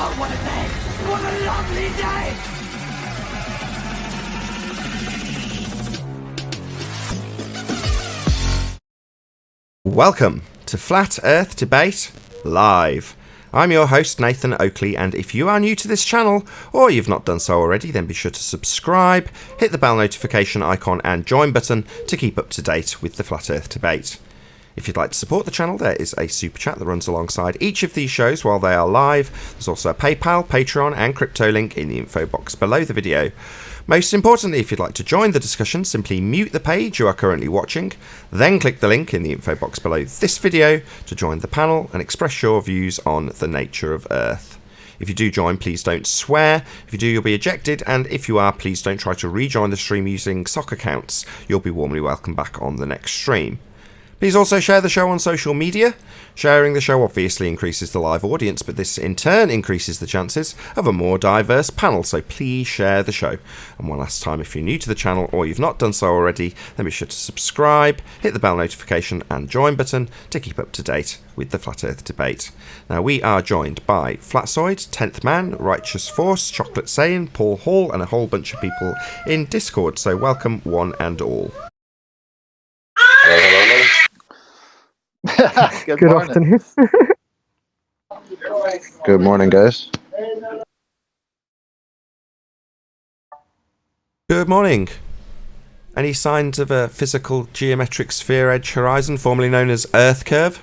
Oh, what a day! What a lovely day! Welcome to Flat Earth Debate Live. I'm your host Nathan Oakley, and if you are new to this channel, or you've not done so already, then be sure to subscribe, hit the bell notification icon and join button to keep up to date with the Flat Earth Debate. If you'd like to support the channel, there is a super chat that runs alongside each of these shows while they are live. There's also a PayPal, Patreon and crypto link in the info box below the video. Most importantly, if you'd like to join the discussion, simply mute the page you are currently watching, then click the link in the info box below this video to join the panel and express your views on the nature of Earth. If you do join, please don't swear. If you do, you'll be ejected, and if you are, please don't try to rejoin the stream using sock accounts. You'll be warmly welcomed back on the next stream. Please also share the show on social media. Sharing the show obviously increases the live audience, but this in turn increases the chances of a more diverse panel, so please share the show. And one last time, if you're new to the channel or you've not done so already, then be sure to subscribe, hit the bell notification and join button to keep up to date with the Flat Earth Debate. Now, we are joined by Flatzoid, 10th Man, Righteous Force, Chocolate Saiyan, Paul Hall, and a whole bunch of people in Discord, so welcome one and all. Good afternoon. Good morning, guys. Good morning. Any signs of a physical geometric sphere edge horizon, formerly known as Earth curve?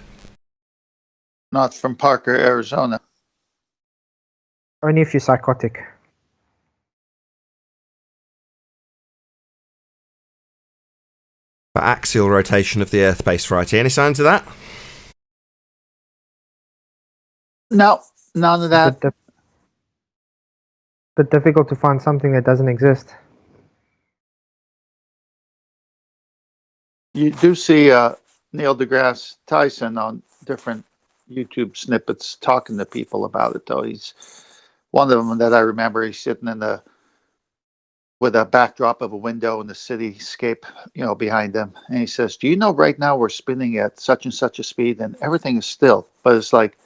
Not from Parker, Arizona. Only if you're psychotic. For axial rotation of the Earth-based variety. Any signs of that? No, none of that. But difficult to find something that doesn't exist. You do see Neil deGrasse Tyson on different YouTube snippets talking to people about it, though. He's one of them that I remember. He's sitting in with a backdrop of a window in the cityscape, behind them. And he says, do you know right now we're spinning at such and such a speed and everything is still, but it's like,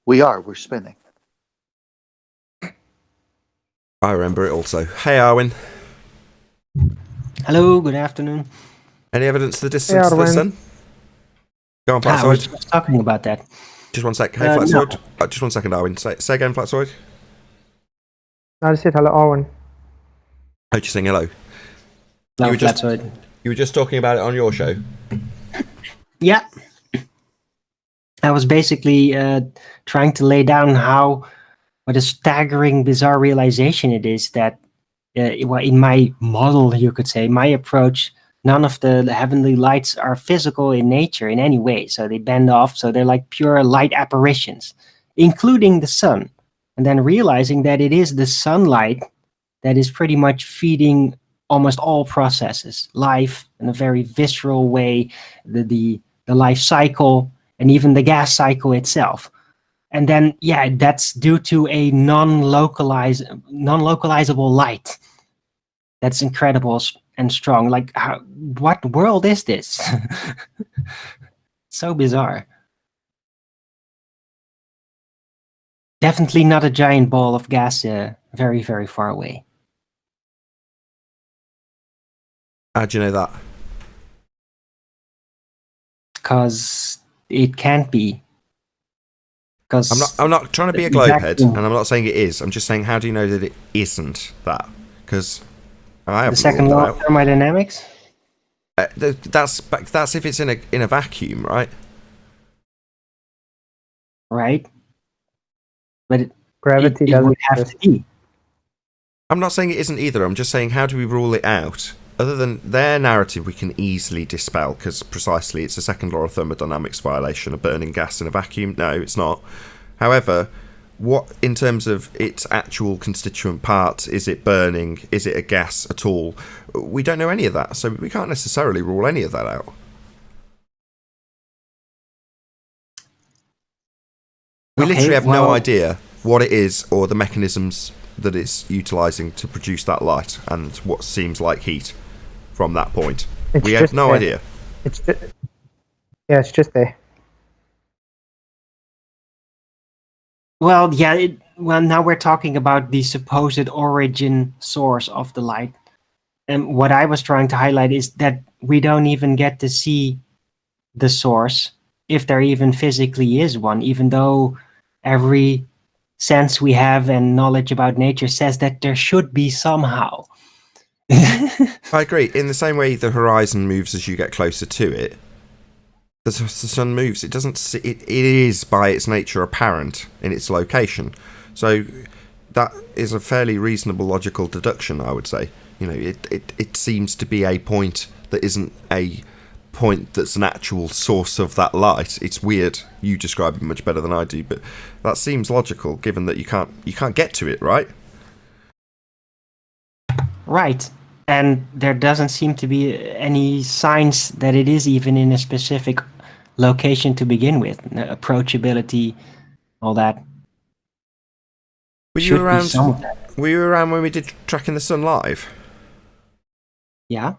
we're spinning. I remember it also. Hey, Arwin. Hello, good afternoon. Any evidence of the distance of the sun? Go on, I was Flatzoid. just talking about that. Just one sec. Hey, Flatzoid. Just 1 second, Arwin. Say again, Flatzoid. I just said hello, Owen. I heard you saying hello. No, You were just talking about it on your show? Yeah. I was basically trying to lay down what a staggering, bizarre realization it is that, in my model, you could say, my approach, none of the heavenly lights are physical in nature in any way. So they bend off, so they're like pure light apparitions, including the sun. And then realizing that it is the sunlight that is pretty much feeding almost all processes, life in a very visceral way, the life cycle, and even the gas cycle itself. And then, that's due to a non-localizable light. That's incredible and strong. Like, what world is this? So bizarre. Definitely not a giant ball of gas very, very far away. How'd you know that? Because it can't be. Because I'm not trying to be a globehead, and I'm not saying it is. I'm just saying, how do you know that it isn't that? Because I haven't the second ruled law it of out. thermodynamics. That's if it's in a vacuum, right? Right. But Gravity it doesn't would have exist. to be. I'm not saying it isn't either. I'm just saying, how do we rule it out? Other than their narrative, we can easily dispel, because precisely it's a second law of thermodynamics violation of burning gas in a vacuum. No, it's not. However, what, in terms of its actual constituent parts, is it burning? Is it a gas at all? We don't know any of that, so we can't necessarily rule any of that out. We literally have no idea what it is or the mechanisms that it's utilising to produce that light and what seems like heat from that point. We have no idea. It's just, it's just there. Well, yeah, well, now we're talking about the supposed origin source of the light. And what I was trying to highlight is that we don't even get to see the source, if there even physically is one, even though every sense we have and knowledge about nature says that there should be somehow. I agree. In the same way the horizon moves as you get closer to it, the sun moves. It doesn't. It is by its nature apparent in its location. So that is a fairly reasonable logical deduction, I would say. You know, it seems to be a point that isn't a point that's an actual source of that light. It's weird. You describe it much better than I do, but that seems logical given that you can't get to it, right? Right. And there doesn't seem to be any signs that it is even in a specific location to begin with. Approachability, all that. Were you Should be around? some of that. Were you around when we did Tracking the Sun live? Yeah.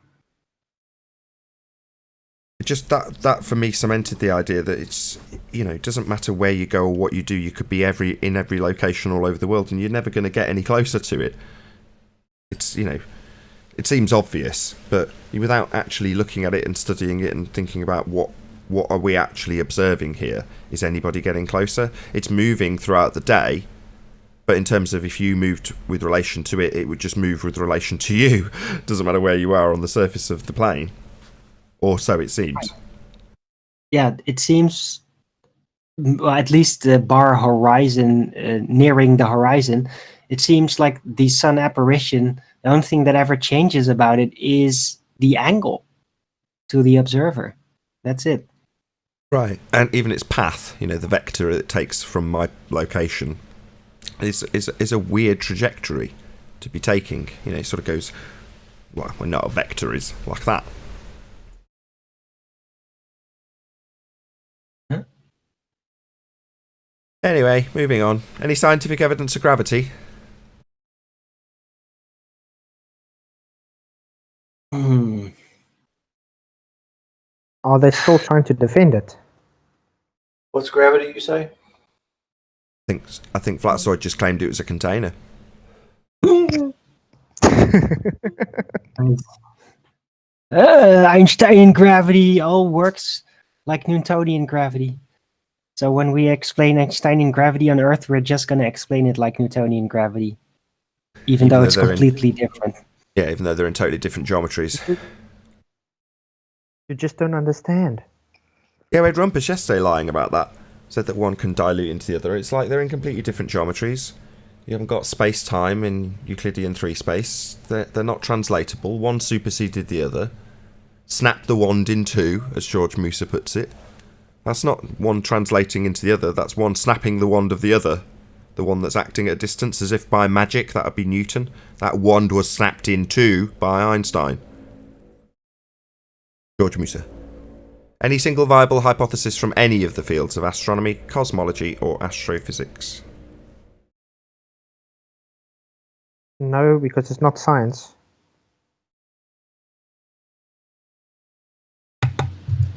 Just that for me cemented the idea that it's, you know, it doesn't matter where you go or what you do, you could be in every location all over the world and you're never going to get any closer to it. It's, you know, it seems obvious, but without actually looking at it and studying it and thinking about what are we actually observing here, is anybody getting closer? It's moving throughout the day, but in terms of if you moved with relation to it, it would just move with relation to you. Doesn't matter where you are on the surface of the plane. Or so it seems. Yeah, it seems, well, at least the bar horizon, nearing the horizon, it seems like the sun apparition, the only thing that ever changes about it is the angle to the observer. That's it. Right. And even its path, you know, the vector it takes from my location is a weird trajectory to be taking. You know, it sort of goes, well, not a vector is like that. Anyway, moving on. Any scientific evidence of gravity? Are they still trying to defend it? What's gravity, you say? I think Flatsoid just claimed it was a container. Einsteinian gravity all works like Newtonian gravity. So when we explain Einsteinian gravity on Earth, we're just going to explain it like Newtonian gravity, even though it's completely different. Yeah, even though they're in totally different geometries. You just don't understand. Yeah, we had Rumpus yesterday lying about that. Said that one can dilute into the other. It's like they're in completely different geometries. You haven't got space-time in Euclidean 3 space. They're not translatable. One superseded the other. Snapped the wand in two, as George Musa puts it. That's not one translating into the other, that's one snapping the wand of the other. The one that's acting at a distance, as if by magic, that would be Newton. That wand was snapped in two by Einstein. George Musa. Any single viable hypothesis from any of the fields of astronomy, cosmology, or astrophysics? No, because it's not science.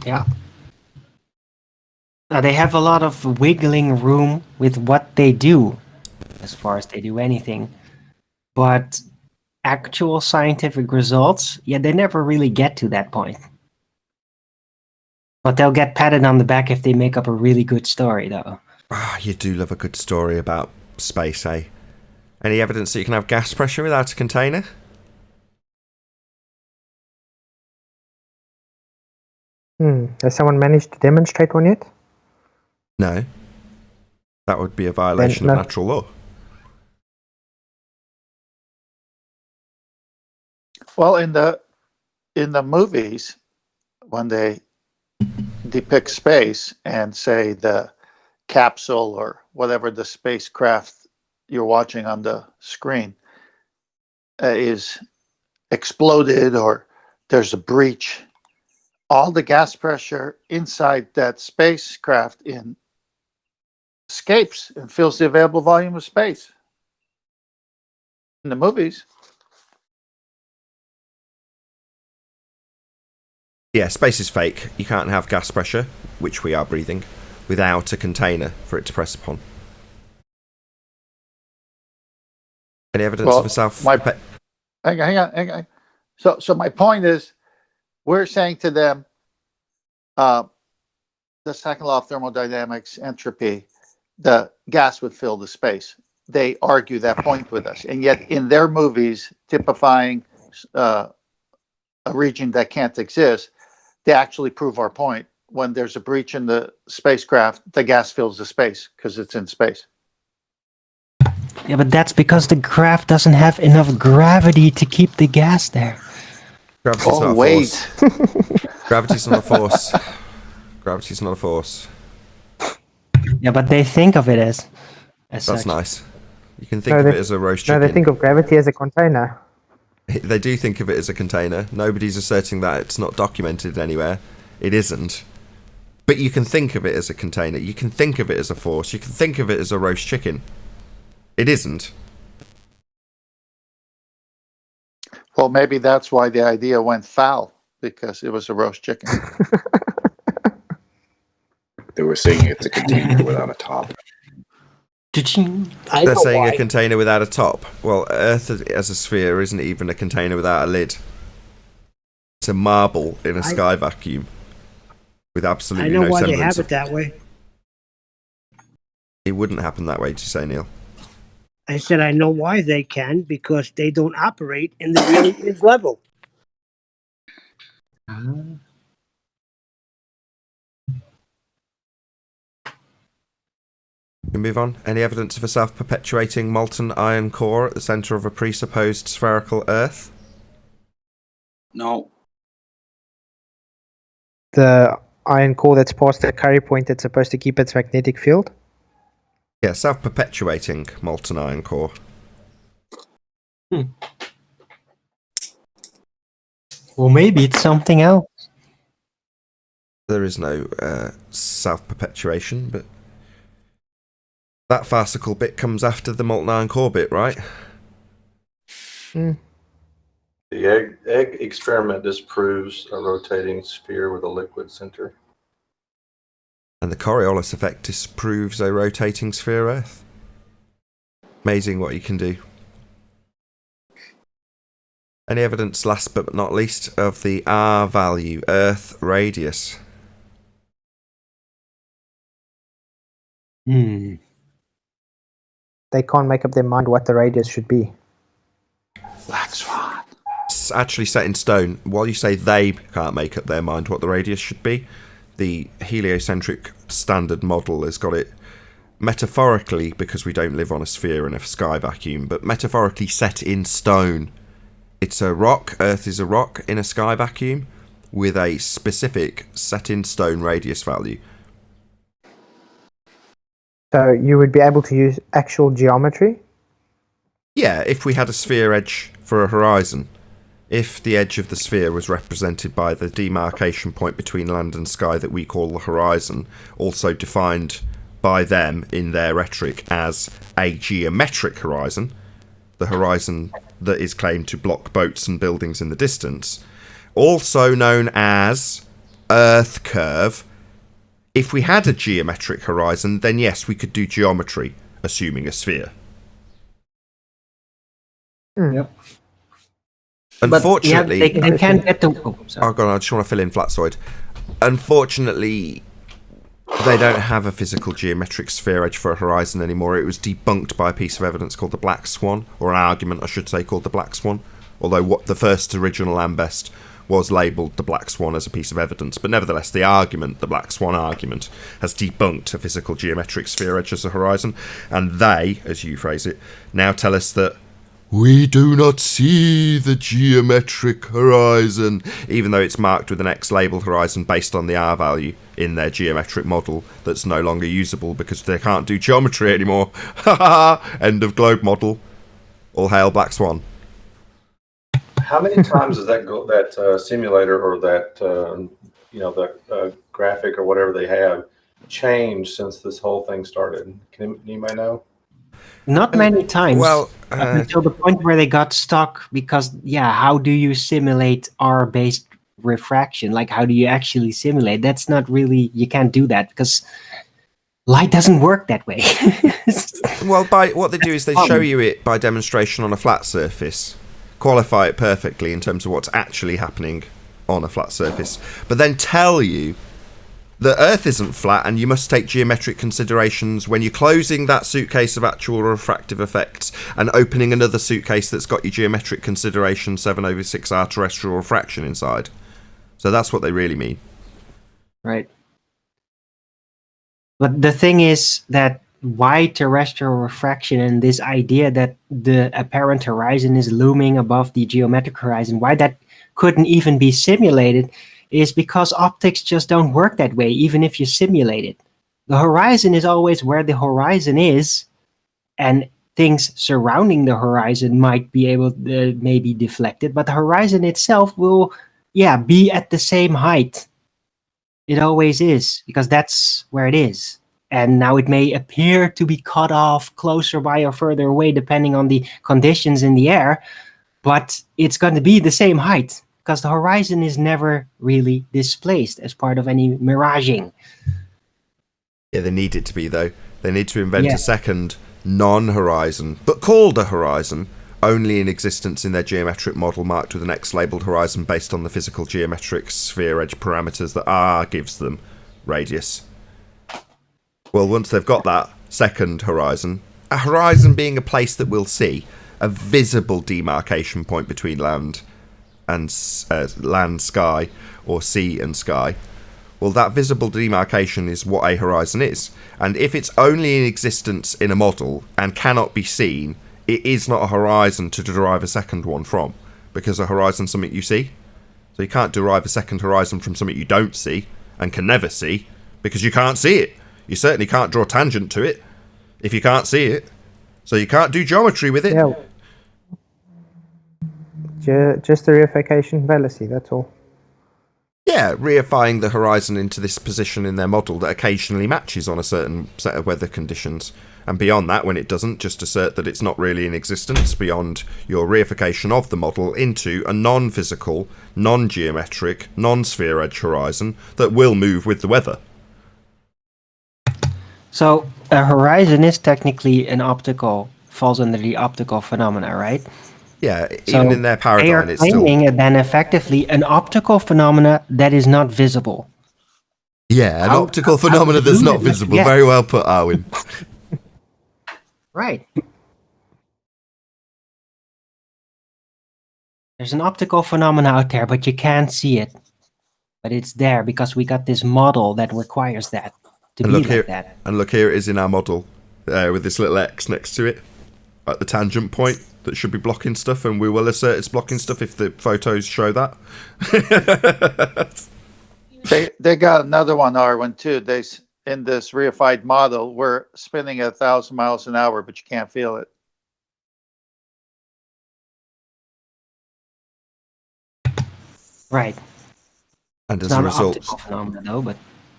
Yeah. They have a lot of wiggling room with what they do, as far as they do anything. But actual scientific results, yeah, they never really get to that point. But they'll get patted on the back if they make up a really good story, though. Ah, you do love a good story about space, eh? Any evidence that you can have gas pressure without a container? Has someone managed to demonstrate one yet? No. That would be a violation of natural law. Well, in the movies, when they depict space and say the capsule or whatever the spacecraft you're watching on the screen is exploded or there's a breach, all the gas pressure inside that spacecraft escapes and fills the available volume of space. In the movies. Yeah, space is fake. You can't have gas pressure, which we are breathing, without a container for it to press upon. Any evidence Well, of a self? Hang on. So my point is, we're saying to them, the second law of thermodynamics, entropy, the gas would fill the space. They argue that point with us, and yet in their movies typifying a region that can't exist, they actually prove our point. When there's a breach in the spacecraft, the gas fills the space because it's in space. Yeah, but that's because the craft doesn't have enough gravity to keep the gas there. Gravity's not a force. Gravity's not a force. Gravity's not a force. Yeah, but they think of it as That's such. nice. You can think of it as a roast No, chicken. they think of gravity as a container. They do think of it as a container. Nobody's asserting that it's not documented anywhere. It isn't. But you can think of it as a container. You can think of it as a force. You can think of it as a roast chicken. It isn't. Well, maybe that's why the idea went foul, because it was a roast chicken. They were saying it's a container without a top. They're saying a container without a top. Well, Earth as a sphere isn't even a container without a lid. It's a marble in a sky vacuum with absolutely no semblance. I know why they have it that way. It wouldn't happen that way, did you say, Neil? I said I know why they can, because they don't operate in the really level. We move on. Any evidence of a self-perpetuating molten iron core at the centre of a presupposed spherical Earth? No. The iron core that's past the Curry point that's supposed to keep its magnetic field. Yeah, self-perpetuating molten iron core. Well, maybe it's something else. There is no self-perpetuation, but that farcical bit comes after the molten iron core bit, right? The egg experiment disproves a rotating sphere with a liquid center. And the Coriolis effect disproves a rotating sphere Earth. Amazing what you can do. Any evidence, last but not least, of the R value, Earth radius? They can't make up their mind what the radius should be. Black Swan. It's actually set in stone. While you say they can't make up their mind what the radius should be, the heliocentric standard model has got it metaphorically, because we don't live on a sphere in a sky vacuum, but metaphorically set in stone. It's a rock, Earth is a rock in a sky vacuum with a specific set in stone radius value. So you would be able to use actual geometry? Yeah, if we had a sphere edge for a horizon. If the edge of the sphere was represented by the demarcation point between land and sky that we call the horizon, also defined by them in their rhetoric as a geometric horizon, the horizon that is claimed to block boats and buildings in the distance, also known as Earth curve. If we had a geometric horizon, then yes, we could do geometry, assuming a sphere. Yep. Unfortunately, but, yeah, they can't get the. Oh, sorry. Oh god, I just want to fill in Flatsoid. Unfortunately, they don't have a physical geometric sphere edge for a horizon anymore. It was debunked by a piece of evidence called the Black Swan, or an argument, I should say, called the Black Swan. Although what the first original Ambest was labelled the Black Swan as a piece of evidence, but nevertheless, the argument, the Black Swan argument, has debunked a physical geometric sphere edge as a horizon, and they, as you phrase it, now tell us that we do not see the geometric horizon, even though it's marked with an X labelled horizon based on the R value in their geometric model that's no longer usable because they can't do geometry anymore. Ha ha! End of globe model. All hail Black Swan. How many times does that simulator or that that graphic or whatever they have changed since this whole thing started? Can anybody know? Not many times. Well, until the point where they got stuck because, how do you simulate R-based refraction? Like, how do you actually simulate? That's not really, you can't do that because Light doesn't work that way. Well, by what they do is they show you it by demonstration on a flat surface, qualify it perfectly in terms of what's actually happening on a flat surface, but then tell you the Earth isn't flat and you must take geometric considerations when you're closing that suitcase of actual refractive effects and opening another suitcase that's got your geometric consideration 7/6R terrestrial refraction inside. So that's what they really mean. Right. But the thing is that why terrestrial refraction and this idea that the apparent horizon is looming above the geometric horizon, why that couldn't even be simulated is because optics just don't work that way, even if you simulate it. The horizon is always where the horizon is, and things surrounding the horizon might be able to maybe deflected, but the horizon itself will, be at the same height. It always is, because that's where it is. And now it may appear to be cut off closer by or further away, depending on the conditions in the air, but it's going to be the same height, because the horizon is never really displaced as part of any miraging. Yeah, they need it to be, though. They need to invent a second non-horizon, but called a horizon, only in existence in their geometric model marked with an X labelled horizon based on the physical geometric sphere edge parameters that R gives them, radius. Well, once they've got that second horizon, a horizon being a place that we'll see, a visible demarcation point between land and land, sky, or sea and sky, well, that visible demarcation is what a horizon is. And if it's only in existence in a model and cannot be seen, it is not a horizon to derive a second one from, because a horizon is something you see. So you can't derive a second horizon from something you don't see and can never see, because you can't see it. You certainly can't draw tangent to it if you can't see it. So you can't do geometry with it. Yeah. Just a reification fallacy, that's all. Yeah, reifying the horizon into this position in their model that occasionally matches on a certain set of weather conditions. And beyond that, when it doesn't, just assert that it's not really in existence beyond your reification of the model into a non-physical, non-geometric, non-sphere edge horizon that will move with the weather. So a horizon is technically falls under the optical phenomena, right? Yeah, So even in their they paradigm, are it's still... claiming then effectively an optical phenomena that is not visible. Yeah, an How- optical how phenomena do you that's do not it? visible. Yeah. Very well put, Arwin. Right. There's an optical phenomena out there, but you can't see it. But it's there because we got this model that requires that to And be look like here, that. and look here it is in our model, with this little X next to it, at the tangent point that should be blocking stuff, and we will assert it's blocking stuff if the photos show that. They got another one, Arwen, too. In this reified model, we're spinning at 1,000 miles an hour, but you can't feel it. Right. And It's as a not an result, optical phenomenon though, but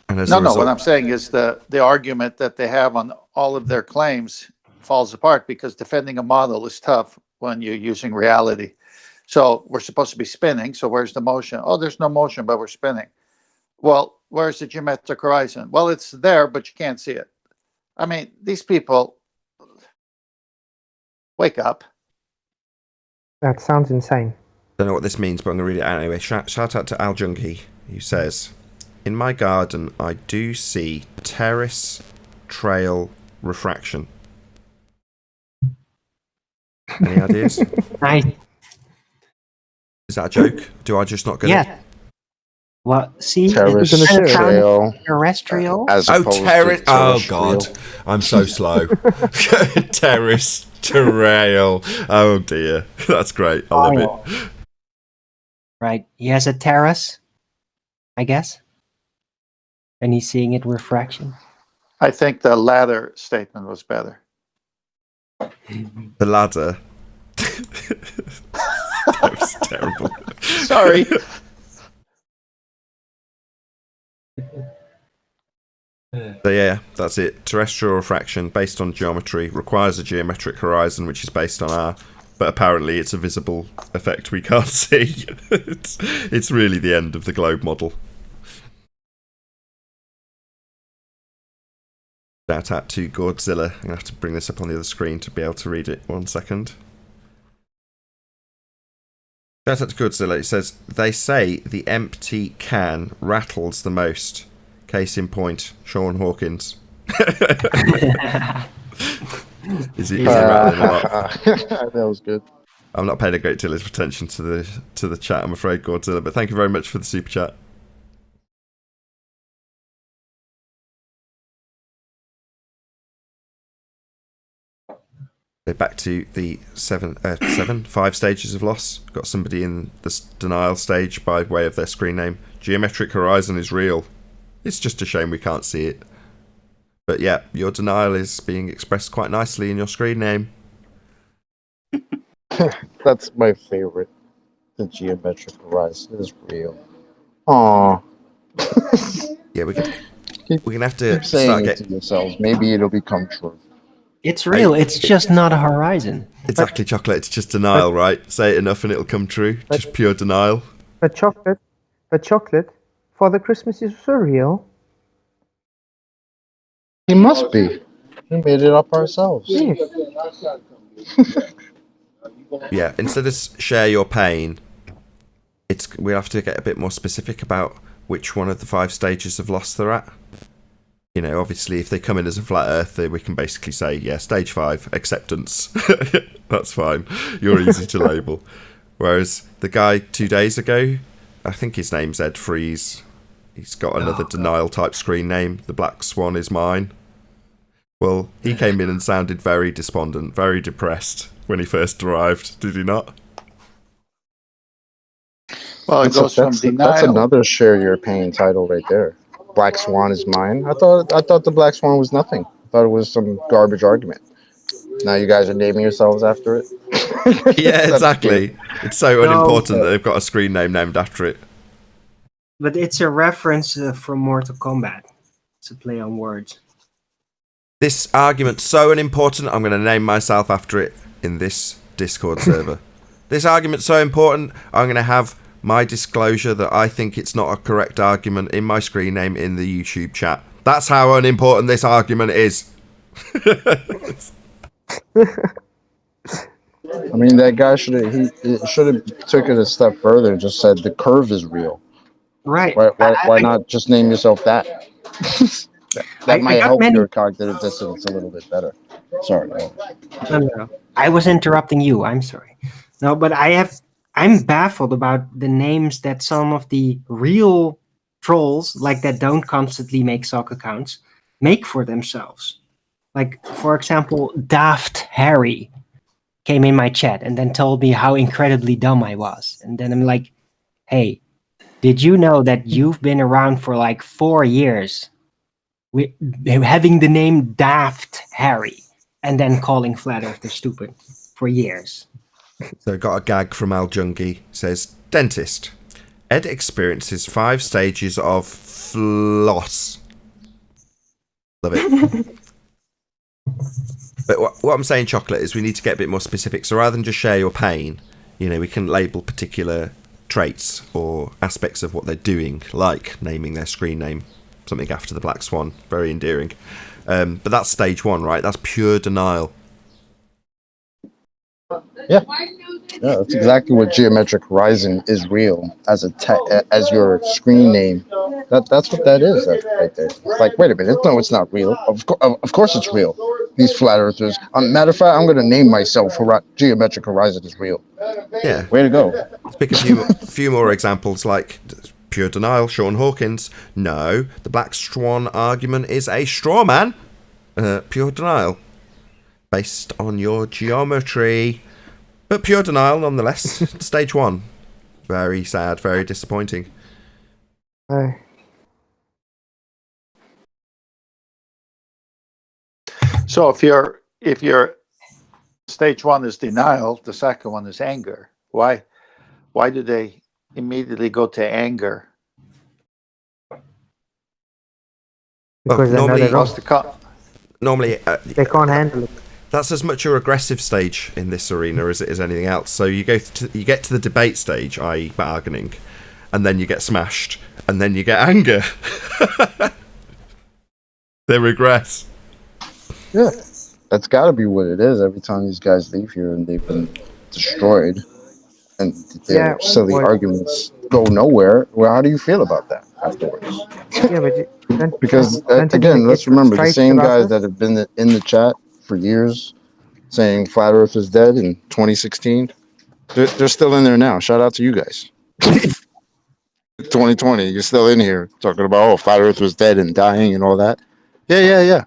No, what I'm saying is the argument that they have on all of their claims falls apart because defending a model is tough when you're using reality. So we're supposed to be spinning. So where's the motion? Oh, there's no motion, but we're spinning. Well, where's the geometric horizon? Well, it's there, but you can't see it. I mean, these people, wake up. That sounds insane. don't know what this means, but I'm going to read it out anyway. Shout out to Al Jungi, who says, "In my garden, I do see terrace trail refraction." Any ideas? nice. Is that a joke? Do I just not get it? Yeah. Well, see, Terrace it's kind of trail. terrestrial. As Oh, opposed to terrace! Oh terrestrial. God, I'm so slow. Terrace trail. Oh dear, that's great. I love it. Right. He has a terrace, I guess. And he's seeing it refraction. I think the latter statement was better. The ladder. That was terrible. Sorry. So yeah, that's it. Terrestrial refraction based on geometry requires a geometric horizon, which is based on R, but apparently it's a visible effect we can't see. It's really the end of the globe model. Shout out to Godzilla. I'm going to have to bring this up on the other screen to be able to read it. 1 second. Shout out to Godzilla. It says, they say the empty can rattles the most. Case in point, Sean Hawkins. Is he rattling a lot? That was good. I'm not paying a great deal of attention to the chat, I'm afraid, Godzilla, but thank you very much for the super chat. So back to the 5 stages of loss. Got somebody in the denial stage by way of their screen name. Geometric horizon is real. It's just a shame we can't see it. But yeah, your denial is being expressed quite nicely in your screen name. That's my favorite. The geometric horizon is real. Aww. Yeah, we're gonna have to Keep saying start it getting. to yourselves. Maybe it'll become true. It's real. It's just not a horizon. Exactly, Chocolate. It's just denial, right? Say it enough and it'll come true. Just pure denial. But chocolate, Father Christmas is so real. He must be. We made it up ourselves. Yeah. Yeah, instead of share your pain, we have to get a bit more specific about which one of the 5 stages of loss they're at. You know, obviously, if they come in as a flat earther, we can basically say, yeah, stage 5, acceptance. That's fine. You're easy to label. Whereas the guy 2 days ago, I think his name's Ed Freeze. He's got another denial type screen name. The Black Swan is mine. Well, he came in and sounded very despondent, very depressed when he first arrived. Did he not? Well, it goes from That's denial. another share your pain title right there. Black Swan is mine. I thought the Black Swan was nothing. I thought it was some garbage argument. Now you guys are naming yourselves after it. Yeah, exactly. It's so No, unimportant that they've got a screen name named after it. But it's a reference from Mortal Kombat. It's a play on words. This argument's so unimportant, I'm going to name myself after it in this Discord server. This argument's so important, I'm going to have my disclosure that I think it's not a correct argument in my screen name in the YouTube chat. That's how unimportant this argument is. I mean, that guy should have took it a step further and just said the curve is real. Right. Why not just name yourself that? That I might got help many- your cognitive dissonance a little bit better. Sorry. No. I was interrupting you. I'm sorry. No, but I'm baffled about the names that some of the real trolls, like that don't constantly make sock accounts, make for themselves. Like, for example, Daft Harry came in my chat and then told me how incredibly dumb I was. And then I'm like, hey, did you know that you've been around for like 4 years having the name Daft Harry and then calling Flat Earth stupid for years? So got a gag from Al Jungi. Says, dentist. Ed experiences 5 stages of floss. Love it. But what I'm saying, Chocolate, is we need to get a bit more specific. So rather than just share your pain, you know, we can label particular traits or aspects of what they're doing, like naming their screen name something after the Black Swan. Very endearing. But that's stage 1, right? That's pure denial. Yeah, that's exactly what geometric horizon is real as as your screen name. That's what that is right there. Like, wait a minute, no, it's not real. Of course it's real. These flat earthers. Matter of fact, I'm going to name myself geometric horizon is real. Yeah. Way to go. Let's pick a few more examples, like pure denial. Sean Hawkins. No, the Black Swan argument is a straw man. Pure denial. Based on your geometry. But pure denial nonetheless. Stage 1. Very sad, very disappointing. So if your stage 1 is denial, the second one is anger. Why do they immediately go to anger? Because they know normally- they're wrong. What's the Normally, They can't handle it. that's as much your aggressive stage in this arena as it is anything else. So you get to the debate stage, i.e. bargaining, and then you get smashed, and then you get anger. They regress. Yeah, that's got to be what it is. Every time these guys leave here and they've been destroyed, and their Yeah, silly well, arguments go nowhere. Well, how do you feel about that afterwards? yeah, but Because don't you think again, it let's gets remember the frustrating same about guys this? that have been in the chat for years saying flat Earth is dead in 2016. They're still in there now. Shout out to you guys. 2020, you're still in here talking about flat Earth was dead and dying and all that. Yeah.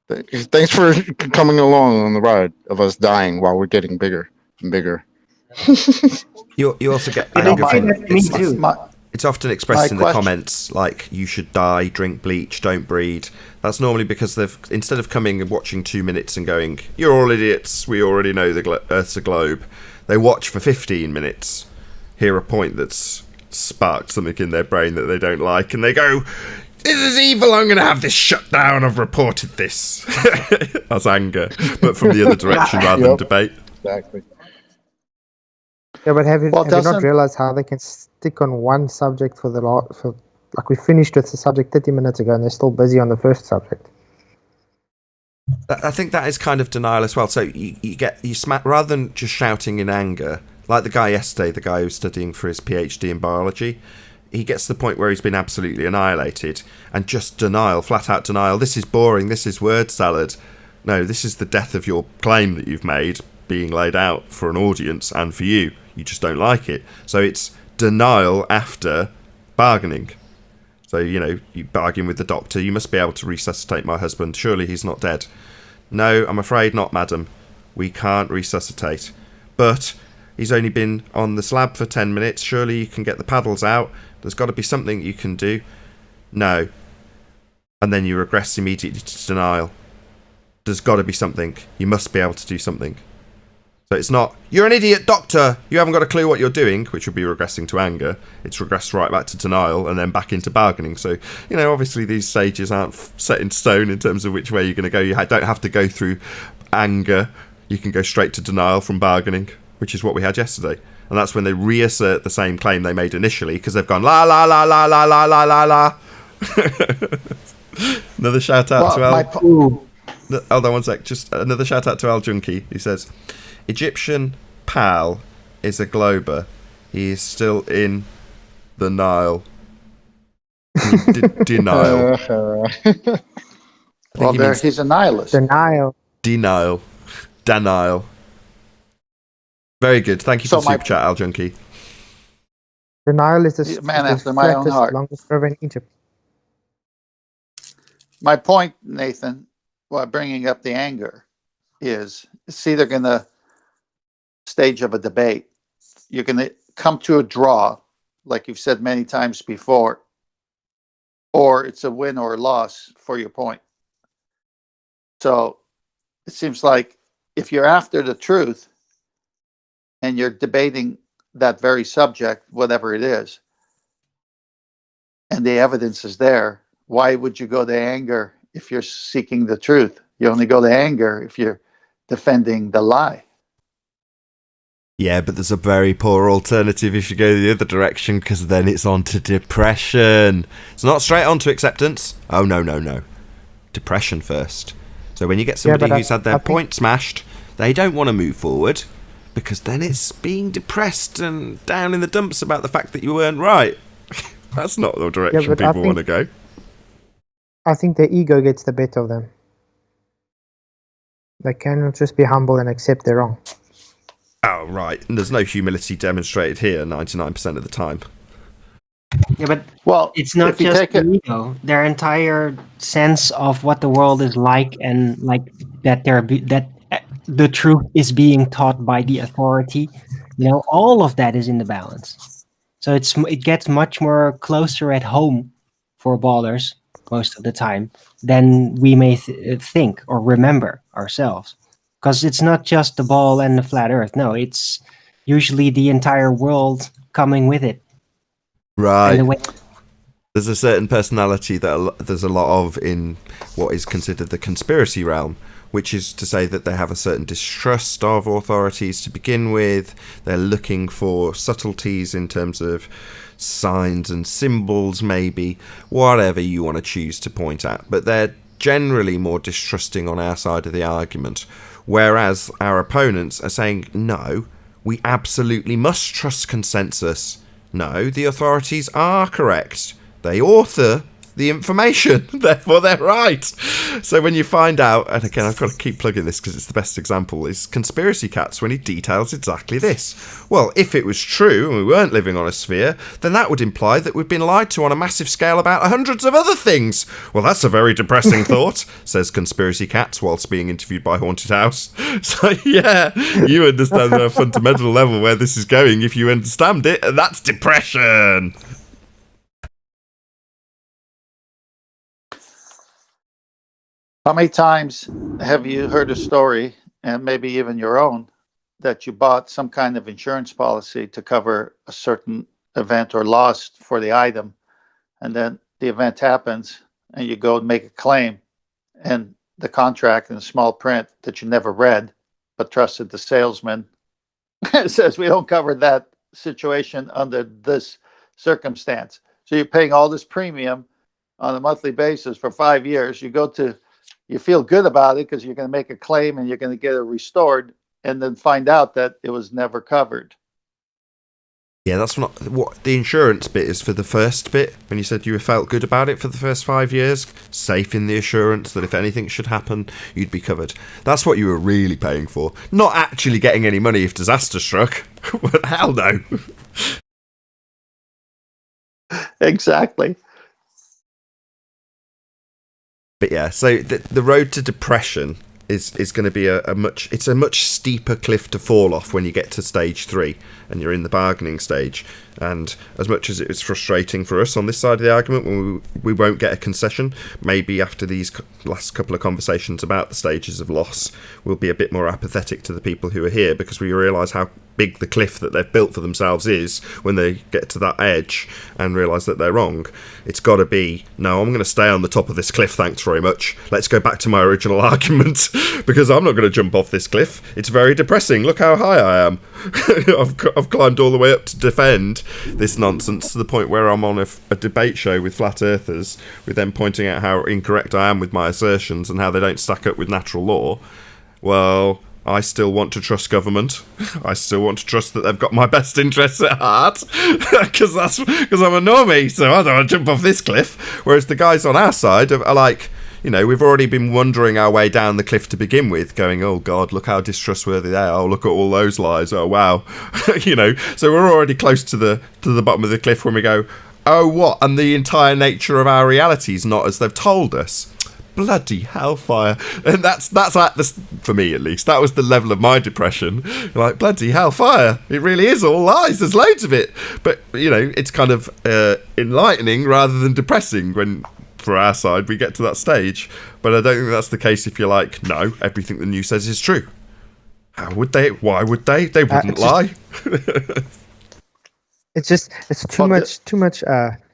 Thanks for coming along on the ride of us dying while we're getting bigger and bigger. You also get You know, anger my- from Me too. it's often expressed My in the question- comments like you should die, drink bleach, don't breed. That's normally because they've, instead of coming and watching 2 minutes and going, "You're all idiots, we already know the Earth's a globe," they watch for 15 minutes, hear a point that's sparked something in their brain that they don't like, and they go, "This is evil, I'm going to have this shut down, I've reported this." That's anger, but from the other direction rather than Yep. debate. Exactly. Yeah, but have you not doesn't- realized how they can stick on one subject for like we finished with the subject 30 minutes ago and they're still busy on the first subject. I think that is kind of denial as well. So you smack, rather than just shouting in anger, like the guy yesterday, the guy who's studying for his PhD in biology, he gets to the point where he's been absolutely annihilated, and just denial, flat out denial. This is boring, this is word salad. No, this is the death of your claim that you've made being laid out for an audience and for you. You just don't like it. So it's denial after bargaining. So, you bargain with the doctor, "You must be able to resuscitate my husband. Surely he's not dead." "No, I'm afraid not, madam. We can't resuscitate. But he's only been on the slab for 10 minutes. Surely you can get the paddles out. There's got to be something you can do." "No." And then you regress immediately to denial. There's got to be something. You must be able to do something. So it's not, "You're an idiot, doctor. You haven't got a clue what you're doing," which would be regressing to anger. It's regressed right back to denial and then back into bargaining. So, obviously these stages aren't set in stone in terms of which way you're going to go. You don't have to go through anger. You can go straight to denial from bargaining, which is what we had yesterday. And that's when they reassert the same claim they made initially, because they've gone la la la la la la la la la. Another shout out to Al. Hold on one sec. Just another shout out to Al Junkie, who says, "Egyptian pal is a glober. He is still in the Nile." Denial. Well, he's a nihilist. Denial. Denial. Denial. Very good. Thank you So for the super chat, Al Junkie. Denial is He's a man after my own heart. longest river in Egypt. My point, Nathan, while bringing up the anger, is it's either going to stage of a debate. You're going to come to a draw, like you've said many times before, or it's a win or a loss for your point. So it seems like if you're after the truth and you're debating that very subject, whatever it is, and the evidence is there, why would you go to anger if you're seeking the truth? You only go to anger if you're defending the lie. Yeah, but there's a very poor alternative if you go the other direction, because then it's on to depression. It's not straight on to acceptance. Oh, no. Depression first. So when you get somebody who's had their point smashed, they don't want to move forward, because then it's being depressed and down in the dumps about the fact that you weren't right. That's not the direction people want to go. I think the ego gets the better of them. They cannot just be humble and accept they're wrong. Oh, right. And there's no humility demonstrated here 99% of the time. Yeah, but it's not just the ego. Their entire sense of what the world is like, and like that the truth is being taught by the authority. All of that is in the balance. So it gets much more closer at home for ballers most of the time than we may think or remember ourselves. Because it's not just the ball and the flat earth. No, it's usually the entire world coming with it. Right. There's a certain personality that there's a lot of in what is considered the conspiracy realm, which is to say that they have a certain distrust of authorities to begin with. They're looking for subtleties in terms of signs and symbols, maybe, whatever you want to choose to point at. But they're generally more distrusting on our side of the argument, whereas our opponents are saying, no, we absolutely must trust consensus. No, the authorities are correct. They author the information, therefore they're right. So when you find out, and again I've got to keep plugging this because it's the best example, is Conspiracy Cats when he details exactly this. Well, if it was true and we weren't living on a sphere, then that would imply that we've been lied to on a massive scale about hundreds of other things. Well, that's a very depressing thought, says Conspiracy Cats whilst being interviewed by Haunted House. So yeah, you understand the fundamental level where this is going if you understand it, and that's depression. How many times have you heard a story, and maybe even your own, that you bought some kind of insurance policy to cover a certain event or loss for the item, and then the event happens, and you go and make a claim, and the contract in small print that you never read, but trusted the salesman, it says we don't cover that situation under this circumstance. So you're paying all this premium on a monthly basis for 5 years. You feel good about it because you're going to make a claim and you're going to get it restored, and then find out that it was never covered. Yeah, that's not what the insurance bit is for the first bit. When you said you felt good about it for the first 5 years, safe in the assurance that if anything should happen, you'd be covered. That's what you were really paying for. Not actually getting any money if disaster struck. Hell no. Exactly. But yeah, so the road to depression is going to be a much steeper cliff to fall off when you get to stage 3 and you're in the bargaining stage. And as much as it's frustrating for us on this side of the argument when we won't get a concession, maybe after these last couple of conversations about the stages of loss, we'll be a bit more apathetic to the people who are here, because we realise how big the cliff that they've built for themselves is when they get to that edge and realise that they're wrong. It's got to be, no, I'm going to stay on the top of this cliff, thanks very much. Let's go back to my original argument, because I'm not going to jump off this cliff. It's very depressing. Look how high I am. I've climbed all the way up to defend this nonsense, to the point where I'm on a debate show with flat earthers, with them pointing out how incorrect I am with my assertions and how they don't stack up with natural law. Well, I still want to trust government. I still want to trust that they've got my best interests at heart, because I'm a normie, so I don't want to jump off this cliff. Whereas the guys on our side are like, you know, we've already been wandering our way down the cliff to begin with, going, oh God, look how distrustworthy they are. Oh, look at all those lies. Oh, wow. You know, so we're already close to the bottom of the cliff when we go, oh, what? And the entire nature of our reality is not as they've told us. Bloody hellfire. And that's at the, for me at least, that was the level of my depression. Like, bloody hellfire. It really is all lies. There's loads of it. But, you know, it's kind of enlightening rather than depressing when, for our side, we get to that stage. But I don't think that's the case if you're like, no, everything the news says is true. How would they? Why would they? They wouldn't lie. It's too much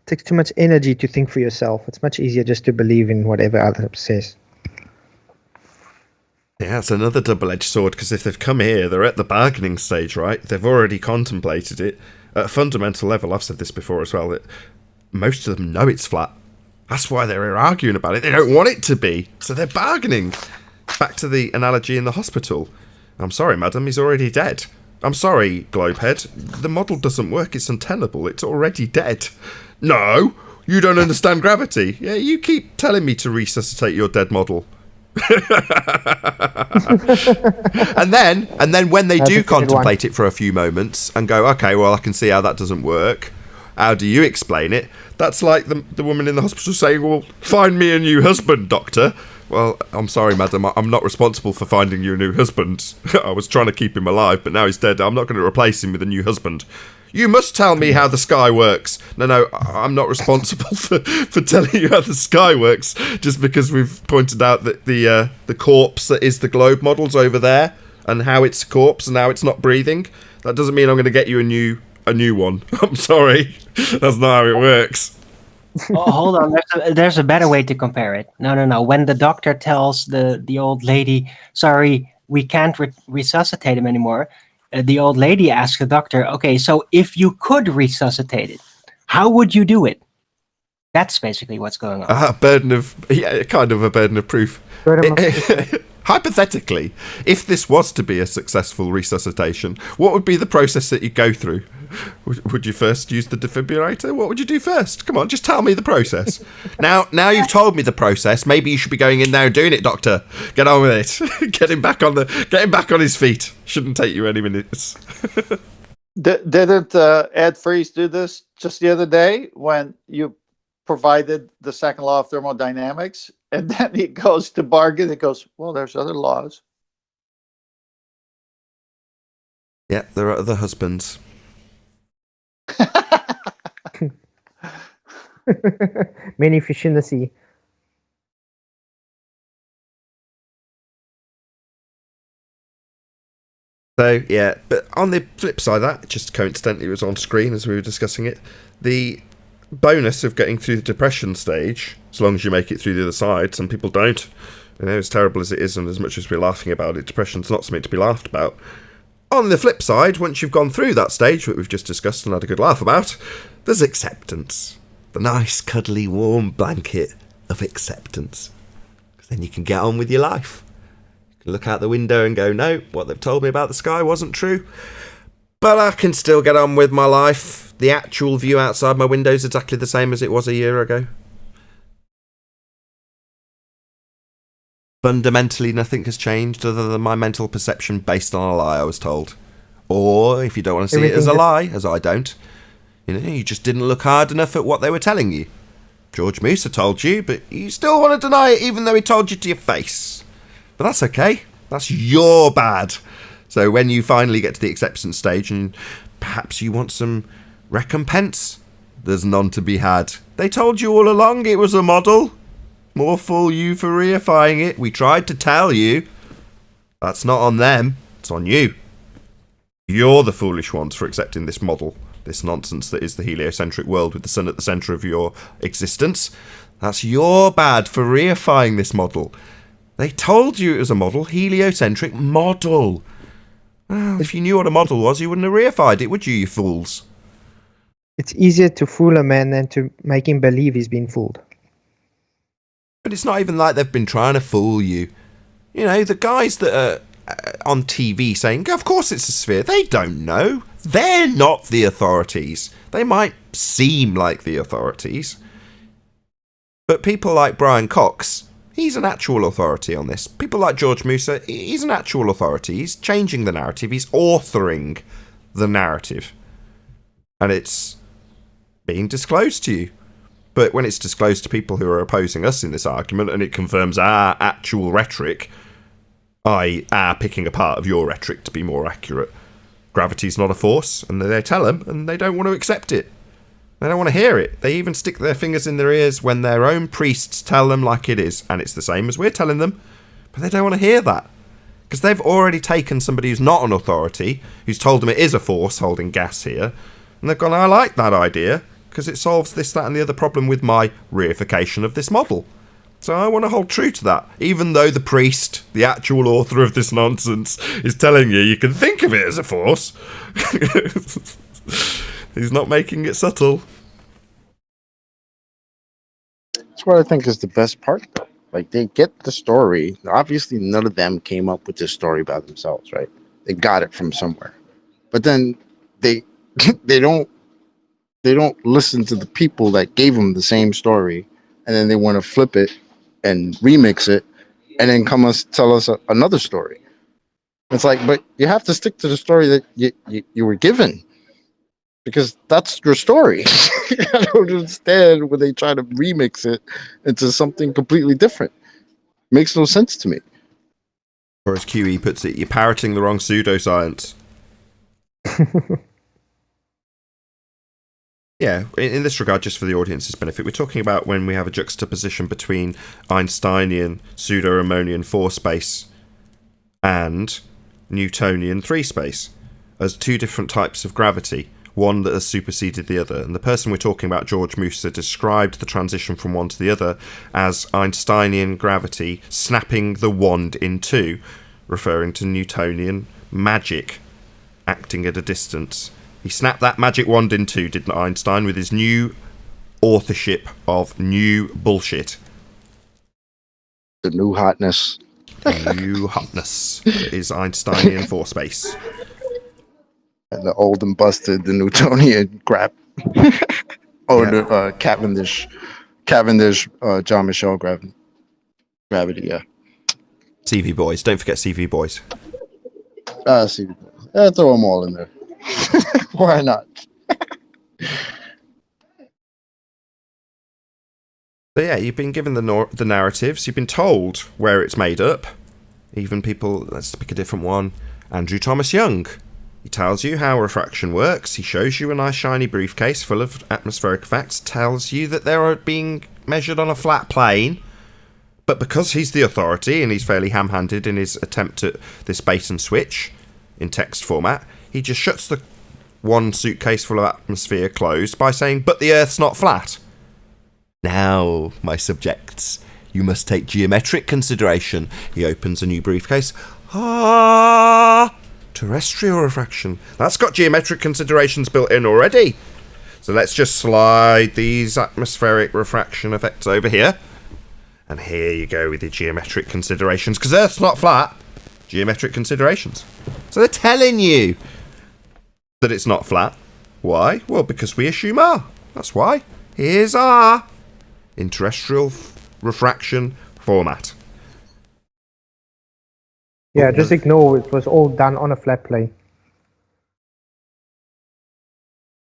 takes too much energy to think for yourself. It's much easier just to believe in whatever other says. Yeah, it's another double-edged sword, because if they've come here, they're at the bargaining stage, right? They've already contemplated it. At a fundamental level, I've said this before as well, that most of them know it's flat. That's why they're arguing about it. They don't want it to be, so they're bargaining. Back to the analogy in the hospital. I'm sorry, madam, he's already dead. I'm sorry, Globehead. The model doesn't work. It's untenable. It's already dead. No, you don't understand gravity. Yeah, you keep telling me to resuscitate your dead model. and then when they do contemplate it for a few moments and go, okay, well, I can see how that doesn't work. How do you explain it? That's like the woman in the hospital saying, well, find me a new husband, doctor. Well, I'm sorry, madam, I'm not responsible for finding you a new husband. I was trying to keep him alive, but now he's dead. I'm not going to replace him with a new husband. You must tell me how the sky works. No, I'm not responsible for telling you how the sky works, just because we've pointed out that the corpse that is the globe model's over there, and how it's a corpse and how it's not breathing. That doesn't mean I'm going to get you a new one. I'm sorry. That's not how it works. Oh, hold on. There's a better way to compare it. No. When the doctor tells the old lady, sorry, we can't resuscitate him anymore, the old lady asks the doctor, okay, so if you could resuscitate it, how would you do it? That's basically what's going on. A burden of, yeah, kind of a burden of proof. Hypothetically, if this was to be a successful resuscitation, what would be the process that you go through? Would you first use the defibrillator? What would you do first? Come on, just tell me the process. Now you've told me the process. Maybe you should be going in there and doing it, Doctor. Get on with it. Get him back on his feet. Shouldn't take you any minutes. Didn't Ed Freeze do this just the other day when you provided the second law of thermodynamics? And then he goes to bargain and goes, well, there's other laws. Yeah, there are other husbands. Many fish in the sea. So, yeah, but on the flip side of that, just coincidentally it was on screen as we were discussing it, the bonus of getting through the depression stage, as long as you make it through the other side, some people don't. You know, as terrible as it is and as much as we're laughing about it, depression's not something to be laughed about. On the flip side, once you've gone through that stage, that we've just discussed and had a good laugh about, there's acceptance. The nice, cuddly, warm blanket of acceptance. Because then you can get on with your life. You can look out the window and go, no, what they've told me about the sky wasn't true. But I can still get on with my life. The actual view outside my window is exactly the same as it was a year ago. Fundamentally, nothing has changed other than my mental perception based on a lie I was told. Or, if you don't want to see it as a lie, as I don't, you just didn't look hard enough at what they were telling you. George Musa told you, but you still want to deny it even though he told you to your face. But that's okay. That's your bad. So when you finally get to the acceptance stage and perhaps you want some recompense, there's none to be had. They told you all along it was a model. More fool you for reifying it. We tried to tell you. That's not on them. It's on you. You're the foolish ones for accepting this model. This nonsense that is the heliocentric world with the sun at the centre of your existence. That's your bad for reifying this model. They told you it was a model. Heliocentric model. Well, if you knew what a model was, you wouldn't have reified it, would you, you fools? It's easier to fool a man than to make him believe he's been fooled. But it's not even like they've been trying to fool you. You know, the guys that are on TV saying, of course it's a sphere, they don't know. They're not the authorities. They might seem like the authorities. But people like Brian Cox, he's an actual authority on this. People like George Musa, he's an actual authority. He's changing the narrative. He's authoring the narrative. And it's being disclosed to you. But when it's disclosed to people who are opposing us in this argument and it confirms our actual rhetoric, i.e. our picking apart of your rhetoric to be more accurate, gravity's not a force, and they tell them, and they don't want to accept it. They don't want to hear it. They even stick their fingers in their ears when their own priests tell them like it is, and it's the same as we're telling them, but they don't want to hear that. Because they've already taken somebody who's not an authority, who's told them it is a force holding gas here, and they've gone, I like that idea, because it solves this, that, and the other problem with my reification of this model. So I want to hold true to that, even though the priest, the actual author of this nonsense, is telling you can think of it as a force. He's not making it subtle. That's what I think is the best part, though. Like, they get the story. Obviously, none of them came up with this story by themselves, right? They got it from somewhere. But then they don't listen to the people that gave them the same story, and then they want to flip it and remix it, and then come and tell us another story. It's like, but you have to stick to the story that you were given, because that's your story. I don't understand when they try to remix it into something completely different. Makes no sense to me. Or as QE puts it, you're parroting the wrong pseudoscience. Yeah, in this regard, just for the audience's benefit, we're talking about when we have a juxtaposition between Einsteinian pseudo-Ramonian 4 space and Newtonian 3 space as two different types of gravity, one that has superseded the other. And the person we're talking about, George Musa, described the transition from one to the other as Einsteinian gravity snapping the wand in two, referring to Newtonian magic acting at a distance. He snapped that magic wand in two, didn't Einstein, with his new authorship of new bullshit. The new hotness. New hotness that is Einsteinian force space. And the old and busted, the Newtonian crap. Yeah. The Cavendish, Jean-Michel gravity, yeah. CV boys. Don't forget CV boys. See, throw them all in there. Why not? So yeah, you've been given the narratives. You've been told where it's made up. Even people, let's pick a different one. Andrew Thomas Young. He tells you how refraction works. He shows you a nice shiny briefcase full of atmospheric effects. Tells you that they are being measured on a flat plane. But because he's the authority and he's fairly ham-handed in his attempt at this bait and switch in text format, he just shuts the one suitcase full of atmosphere closed by saying, "But the Earth's not flat." Now, my subjects, you must take geometric consideration. He opens a new briefcase. Terrestrial refraction. That's got geometric considerations built in already. So let's just slide these atmospheric refraction effects over here. And here you go with your geometric considerations. Because Earth's not flat. Geometric considerations. So they're telling you that it's not flat. Why? Well, because we assume R. That's why. Here's R. In terrestrial refraction format. Yeah, just ignore it was all done on a flat plane.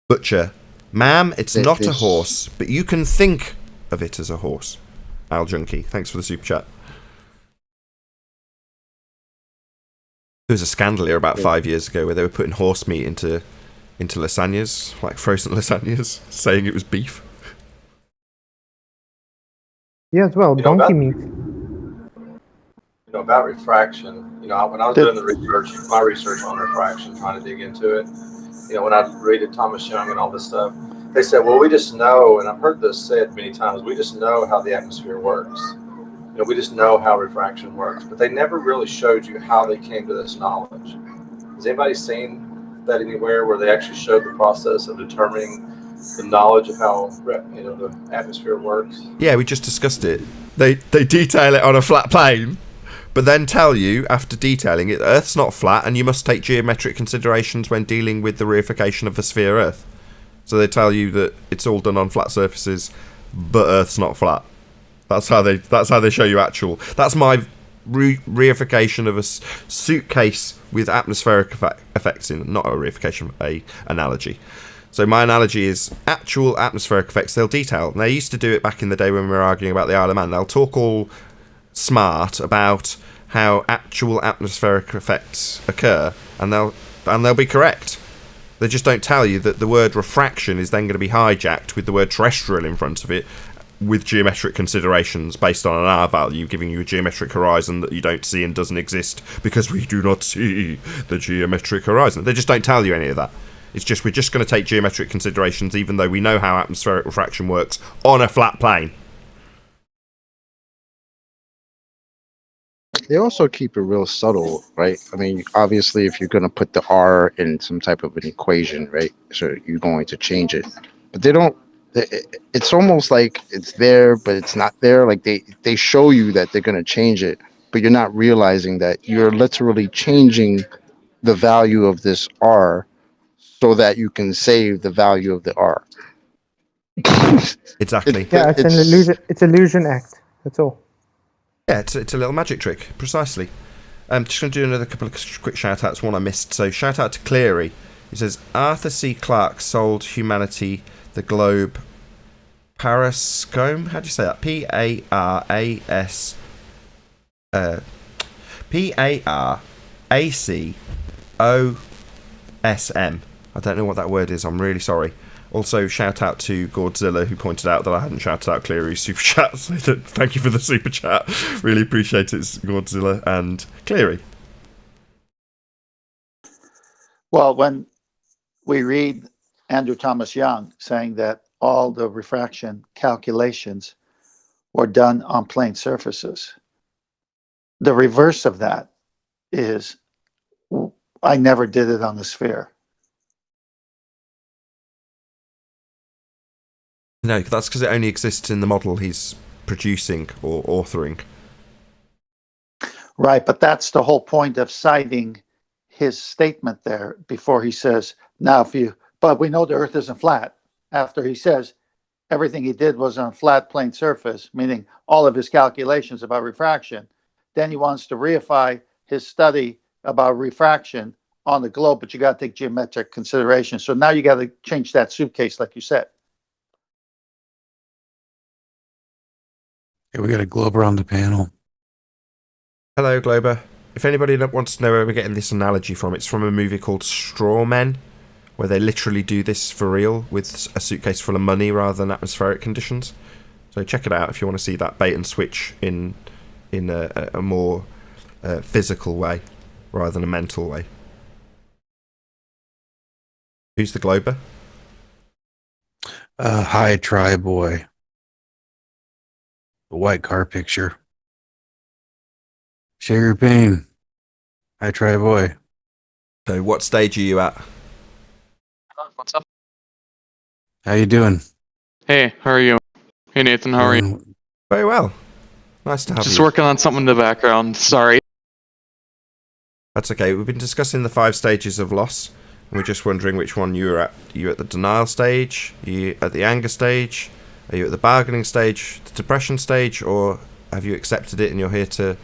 Butcher. Ma'am, it's It not a is- horse, but you can think of it as a horse. Al Junkie, thanks for the super chat. There was a scandal here about 5 years ago where they were putting horse meat into lasagnas, like frozen lasagnas, saying it was beef. Yeah, as well, You know, donkey about- meat. About refraction, when I was Did- doing my research on refraction, trying to dig into it, when I read Thomas Young and all this stuff, they said, well, we just know, and I've heard this said many times, we just know how the atmosphere works. We just know how refraction works, but they never really showed you how they came to this knowledge. Has anybody seen that anywhere where they actually showed the process of determining the knowledge of how the atmosphere works? Yeah, we just discussed it. They detail it on a flat plane, but then tell you, after detailing it, Earth's not flat and you must take geometric considerations when dealing with the reification of the sphere Earth. So they tell you that it's all done on flat surfaces, but Earth's not flat. That's how they show you actual. That's my reification of a suitcase with atmospheric effects in, not a reification, a analogy. So my analogy is actual atmospheric effects they'll detail. And they used to do it back in the day when we were arguing about the Isle of Man. They'll talk all smart about how actual atmospheric effects occur, and they'll be correct. They just don't tell you that the word refraction is then going to be hijacked with the word terrestrial in front of it, with geometric considerations based on an R value, giving you a geometric horizon that you don't see and doesn't exist because we do not see the geometric horizon. They just don't tell you any of that. It's just we're just going to take geometric considerations even though we know how atmospheric refraction works on a flat plane. They also keep it real subtle, right? I mean, obviously, if you're going to put the R in some type of an equation, right? So you're going to change it. But they don't, it's almost like it's there, but it's not there. Like they show you that they're going to change it, but you're not realizing that you're literally changing the value of this R so that you can save the value of the R. Exactly. Yeah, it's an illusion. It's illusion act. That's all. Yeah, it's a little magic trick, precisely. Just going to do another couple of quick shout-outs, one I missed. So shout-out to Cleary. He says, Arthur C. Clarke sold humanity the globe Parascome. How do you say that? P-A-R-A-S... P-A-R-A-C-O-S-M. I don't know what that word is. I'm really sorry. Also, shout out to Godzilla, who pointed out that I hadn't shouted out Cleary's super chat. So thank you for the super chat. Really appreciate it, Godzilla and Cleary. Well, when we read Andrew Thomas Young saying that all the refraction calculations were done on plane surfaces, the reverse of that is I never did it on the sphere. No, that's because it only exists in the model he's producing or authoring. Right, but that's the whole point of citing his statement there before he says, now but we know the earth isn't flat. After he says everything he did was on a flat plane surface, meaning all of his calculations about refraction, then he wants to reify his study about refraction on the globe, but you got to take geometric consideration. So now you got to change that suitcase, like you said. Okay, we got a Glober on the panel. Hello, Glober. If anybody wants to know where we're getting this analogy from, it's from a movie called Straw Men, where they literally do this for real with a suitcase full of money rather than atmospheric conditions. So check it out if you want to see that bait and switch in a more physical way rather than a mental way. Who's the Glober? Hi, Try Boy. The white car picture. Share your pain. Hi, Try Boy. So what stage are you at? What's up? How you doing? Hey, how are you? Hey, Nathan, how are you? Very well. Nice to have you. Just working on something in the background. Sorry. That's okay. We've been discussing the 5 stages of loss, and we're just wondering which one you're at. Are you at the denial stage? Are you at the anger stage? Are you at the bargaining stage, the depression stage, or have you accepted it and you're here to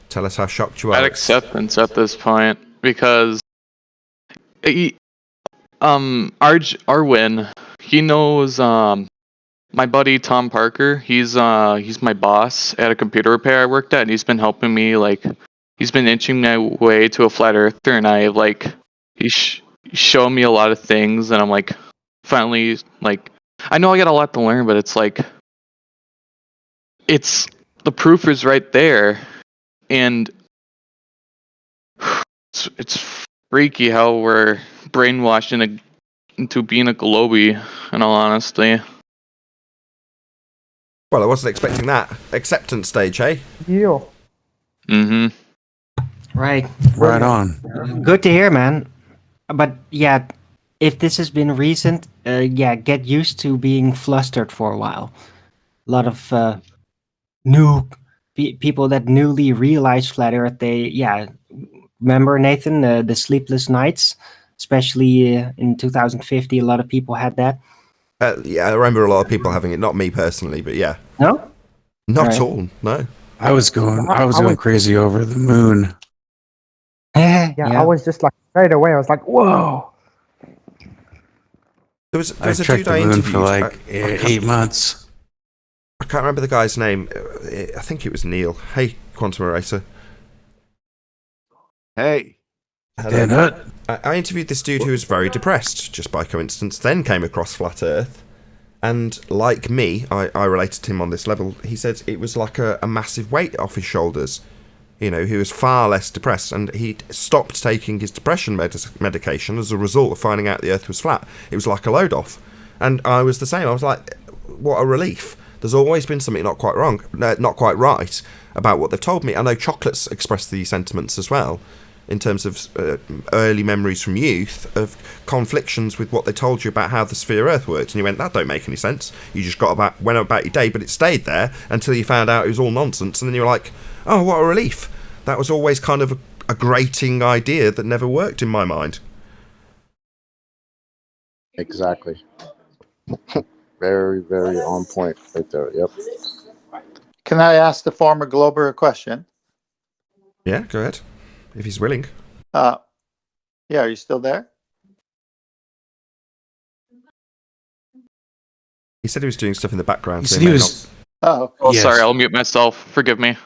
tell us how shocked you are? At acceptance at this point, because Arwin, he knows my buddy Tom Parker. He's my boss at a computer repair I worked at, and he's been helping me. Like, he's been inching my way to a flat earther, and he's showing me a lot of things, and I'm like, finally, like, I know I got a lot to learn, but it's like, the proof is right there, and it's freaky how we're brainwashed into being a globie, in all honesty. Well, I wasn't expecting that. Acceptance stage, eh? Yeah. Mm-hmm. Right. Right on. Good to hear, man. But yeah, if this has been recent, get used to being flustered for a while. A lot of new people that newly realized flat Earth. Remember, Nathan, the sleepless nights, especially in 2050. A lot of people had that. Yeah, I remember a lot of people having it. Not me personally, but yeah. No, not Right. all. No. I was going crazy over the moon. Yeah, I was just like straight away. I was like, "Whoa!" There was I a trekked dude the I moon interviewed. for like I 8 months. I can't remember the guy's name. I think it was Neil. Hey, Quantum Eraser. Hey. Hello. Nut. I interviewed this dude who was very depressed, just by coincidence, then came across Flat Earth. And like me, I related to him on this level. He said it was like a massive weight off his shoulders. You know, he was far less depressed, and he'd stopped taking his depression medication as a result of finding out the Earth was flat. It was like a load off. And I was the same. I was like, what a relief. There's always been something not quite right about what they've told me. I know Chocolates expressed these sentiments as well, in terms of early memories from youth of conflictions with what they told you about how the sphere Earth worked. And you went, that don't make any sense. You just went about your day, but it stayed there until you found out it was all nonsense. And then you were like, oh, what a relief. That was always kind of a grating idea that never worked in my mind. Exactly. Very, very on point right there. Yep. Can I ask the former Glober a question? Yeah, go ahead. If he's willing. Yeah, are you still there? He said he was doing stuff in the background. He So said he he may was. Oh, Oh, Yes. sorry, I'll mute myself. Forgive me.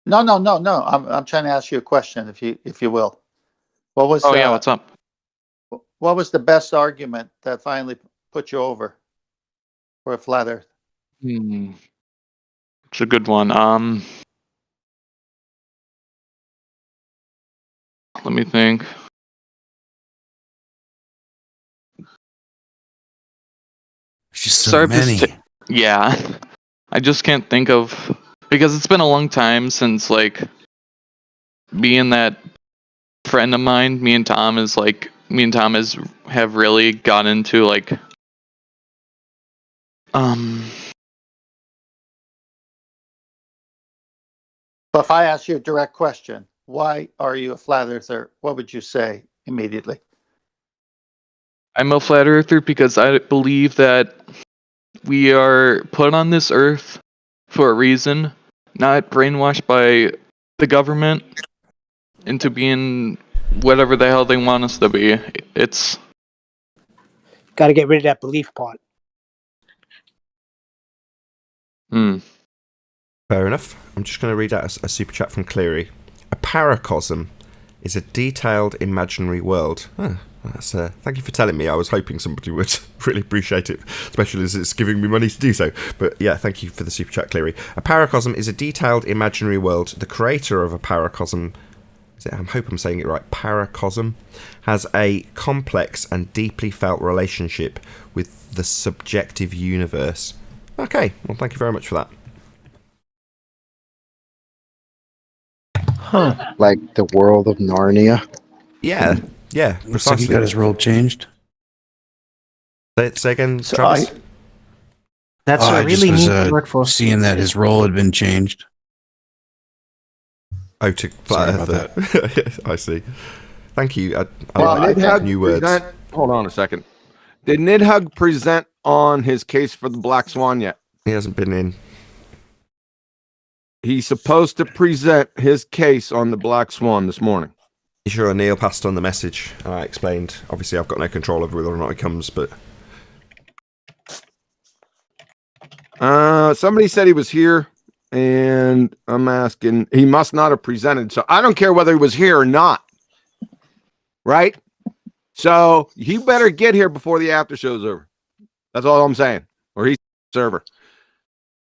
no. I'm trying to ask you a question, if you will. What was? Oh, yeah, what's up? What was the best argument that finally put you over for a flat Earth? It's a good one. Let me think. Just so Sorry, many. Yeah, I just can't think of, because it's been a long time since, like, being that friend of mine. Me and Tom have really got into, like, But if I ask you a direct question, why are you a flat earther? What would you say immediately? I'm a flat earther because I believe that we are put on this earth for a reason, not brainwashed by the government into being whatever the hell they want us to be. It's Got to get rid of that belief part. Fair enough. I'm just going to read out a super chat from Cleary. A paracosm is a detailed imaginary world. Thank you for telling me. I was hoping somebody would really appreciate it, especially as it's giving me money to do so. But yeah, thank you for the super chat, Cleary. A paracosm is a detailed imaginary world. The creator of a paracosm, I hope I'm saying it right, paracosm, has a complex and deeply felt relationship with the subjective universe. Okay, well, thank you very much for that. Huh. Like the world of Narnia. Yeah, Looks like precisely. he got his role changed. Say again, So Travis? That's I a just really was neat word for seeing that his role had been changed. Oh, to Sorry flat about earther. I see. Thank you. I Well, like Nidhug new words. hold on a second. Did Nidhug present on his case for the Black Swan yet? He hasn't been in. He's supposed to present his case on the Black Swan this morning. You sure Neil passed on the message? I explained. Obviously, I've got no control over whether or not he comes, but Somebody said he was here, and I'm asking. He must not have presented, so I don't care whether he was here or not. Right? So he better get here before the after show's over. That's all I'm saying. Or he's server.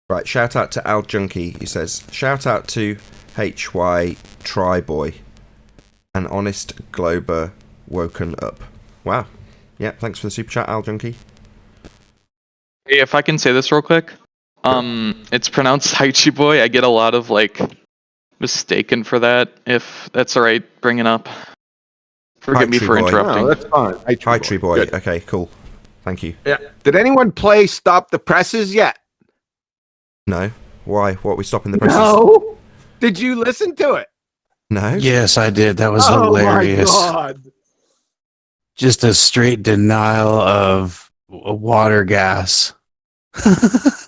right. Shout out to Al Junkie. He says, shout out to HY Tryboy, an honest glober woken up. Wow. Yeah, thanks for the super chat, Al Junkie. Hey, if I can say this real quick, it's pronounced Haichi Boy. I get a lot of mistaken for that. If that's all right, bringing up. Forgive me for interrupting. No, that's fine. Hi, Tree Boy. Good. Okay, cool. Thank you. Yeah. Did anyone play Stop the Presses yet? No. Why? What? We stopping the presses? No. Did you listen to it? No. Yes, I did. That was Oh hilarious. my God. Just a straight denial of water gas.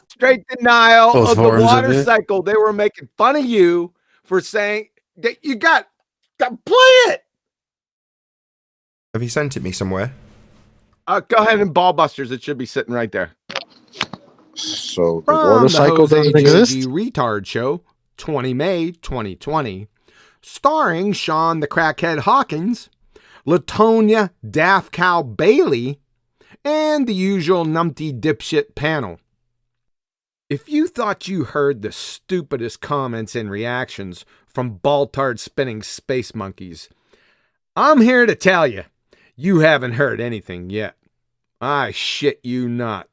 Straight denial Both of the forms of water it. cycle. They were making fun of you for saying that you got to play it. Have you sent it me somewhere? Go ahead and Ballbusters. It should be sitting right there. So the From water the cycle Jose doesn't JG exist? Retard Show, 20 May 2020, starring Sean the Crackhead Hawkins, Latonia Daft Cow Bailey, and the usual numpty dipshit panel. If you thought you heard the stupidest comments and reactions from ball-tard spinning space monkeys, I'm here to tell you, you haven't heard anything yet. I shit you not.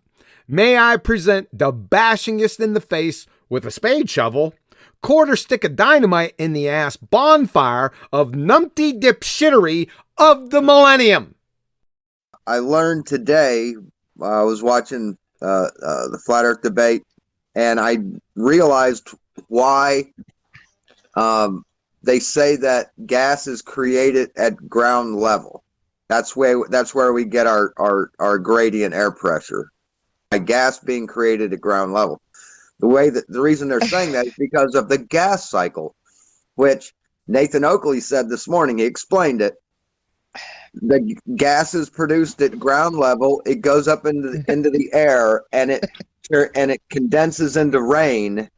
May I present the bashingest in the face with a spade shovel, quarter stick of dynamite in the ass bonfire of numpty dipshittery of the millennium. I learned today, I was watching the Flat Earth debate, and I realized why they say that gas is created at ground level. That's where we get our gradient air pressure. By gas being created at ground level. The reason they're saying that is because of the gas cycle, which Nathan Oakley said this morning. He explained it. The gas is produced at ground level. It goes up into the air, and it condenses into rain.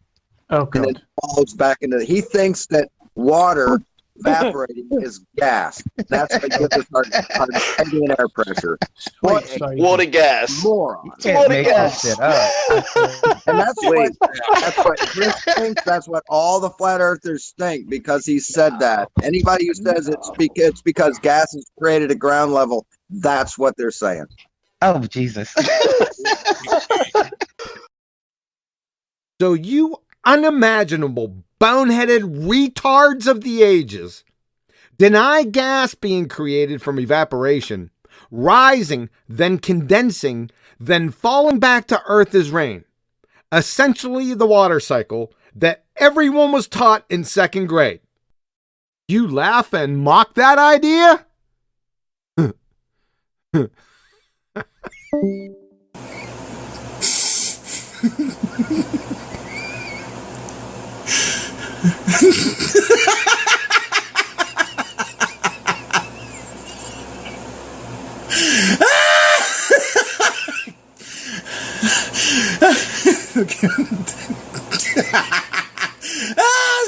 Oh, God. And it falls back into. He thinks that water evaporating is gas. That's what gives us our gradient air pressure. What a gas! Moron. What a gas! And that's what Chris thinks. That's what all the flat earthers think, because he said that. Anybody who says it's because gas is created at ground level, that's what they're saying. Oh, Jesus. So you unimaginable boneheaded retards of the ages deny gas being created from evaporation, rising, then condensing, then falling back to Earth as rain. Essentially the water cycle that everyone was taught in second grade. You laugh and mock that idea?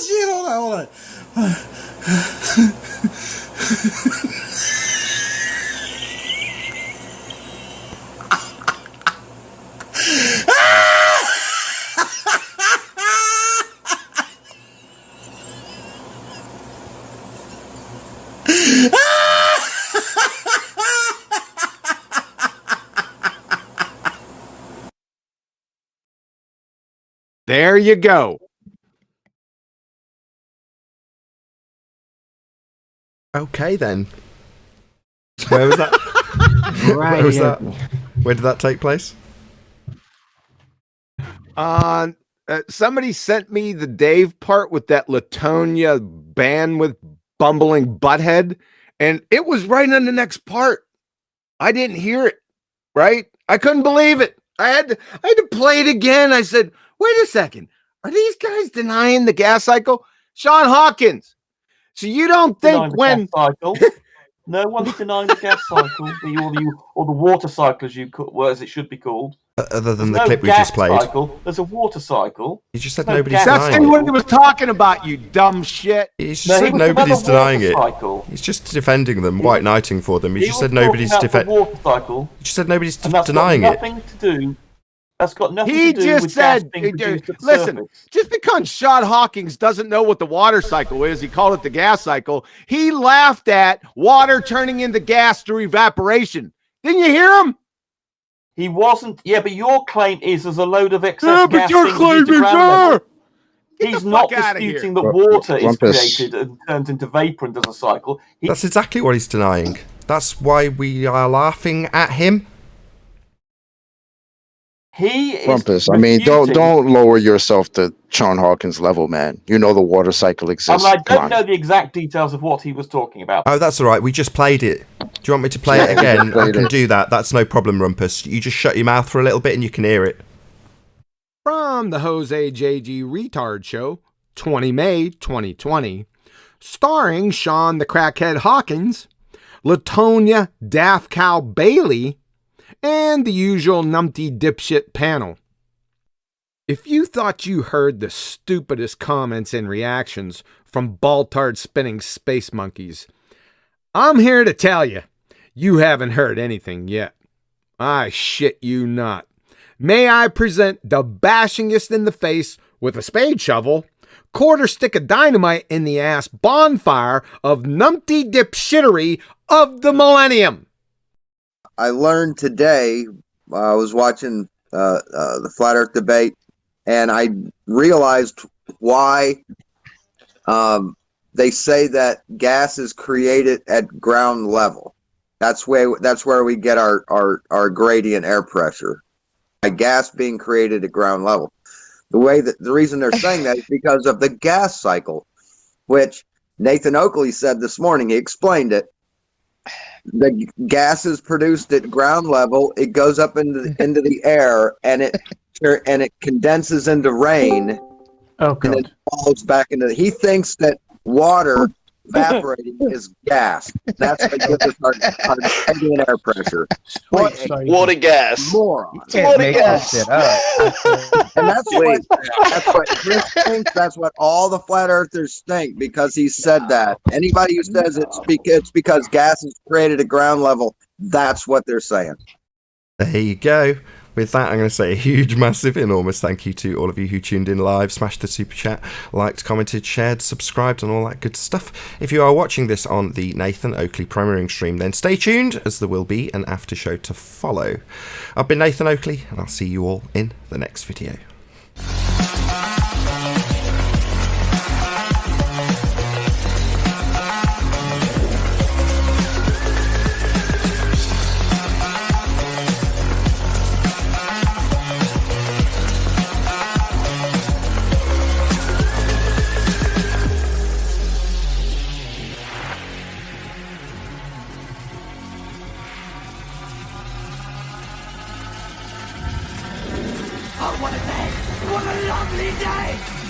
Shit, hold on. There you go. Okay then. Where was that? Right. Where was that? Where did that take place? Somebody sent me the Dave part with that Latonia band with bumbling butthead, and it was right on the next part. I didn't hear it, right? I couldn't believe it. I had to play it again. I said, wait a second. Are these guys denying the gas cycle? Sean Hawkins. So you don't think when cycle? No one's denying the gas cycle, or the water cycle, as it should be called. Other than There's the no clip we just played. Cycle. There's a water cycle. You just said No nobody's gas denying that's it. what he was talking about, you dumb shit. He just said nobody's denying it. He's just defending them, white knighting for them. He just said nobody's water cycle. He just said nobody's And that's denying got it. nothing to do. That's got nothing He to do just with gas said, being produced at the listen, surface. just because Sean Hawkins doesn't know what the water cycle is, he called it the gas cycle. He laughed at water turning into gas through evaporation. Didn't you hear him? He wasn't. Yeah, but your claim is there's a load of excess Yeah, gas but your being claim used at is ground there. level. Get He's the not fuck outta here. disputing that water is Rumpus. created and turns into vapor and does a cycle. That's exactly what he's denying. That's why we are laughing at him. He is Rumpus, I mean, don't refuting- lower yourself to Sean Hawkins level, man. You know the water cycle I exists. mean, I Come don't on. know the exact details of what he was talking about. Oh, that's all right. We just played it. Do you want me to play it Yeah, we again? just I played can it. do that. That's no problem, Rumpus. You just shut your mouth for a little bit and you can hear it. From the Jose JG Retard Show, 20 May 2020, starring Sean the Crackhead Hawkins, Latonia Daft Cow Bailey, and the usual numpty dipshit panel. If you thought you heard the stupidest comments and reactions from Baltard spinning space monkeys, I'm here to tell you, you haven't heard anything yet. I shit you not. May I present the bashingest in the face with a spade shovel, quarter stick of dynamite in the ass bonfire of numpty dipshittery of the millennium. I learned today, I was watching the Flat Earth debate, and I realized why they say that gas is created at ground level. That's where we get our gradient air pressure. By gas being created at ground level. The reason they're saying that is because of the gas cycle, which Nathan Oakley said this morning. He explained it. The gas is produced at ground level. It goes up into the air, and it condenses into rain. Oh, and it falls back into. He thinks that water evaporating is gas. That's what gives us our gradient air pressure. Water gas. Moron. Water gas. And that's what Chris thinks. That's what all the flat earthers think, because he said that. Anybody who says it's because gas is created at ground level, that's what they're saying. There you go. With that, I'm going to say a huge, massive, enormous thank you to all of you who tuned in live, smashed the super chat, liked, commented, shared, subscribed, and all that good stuff. If you are watching this on the Nathan Oakley premiering stream, then stay tuned, as there will be an after show to follow. I've been Nathan Oakley, and I'll see you all in the next video. Oh, what a day! What a lovely day!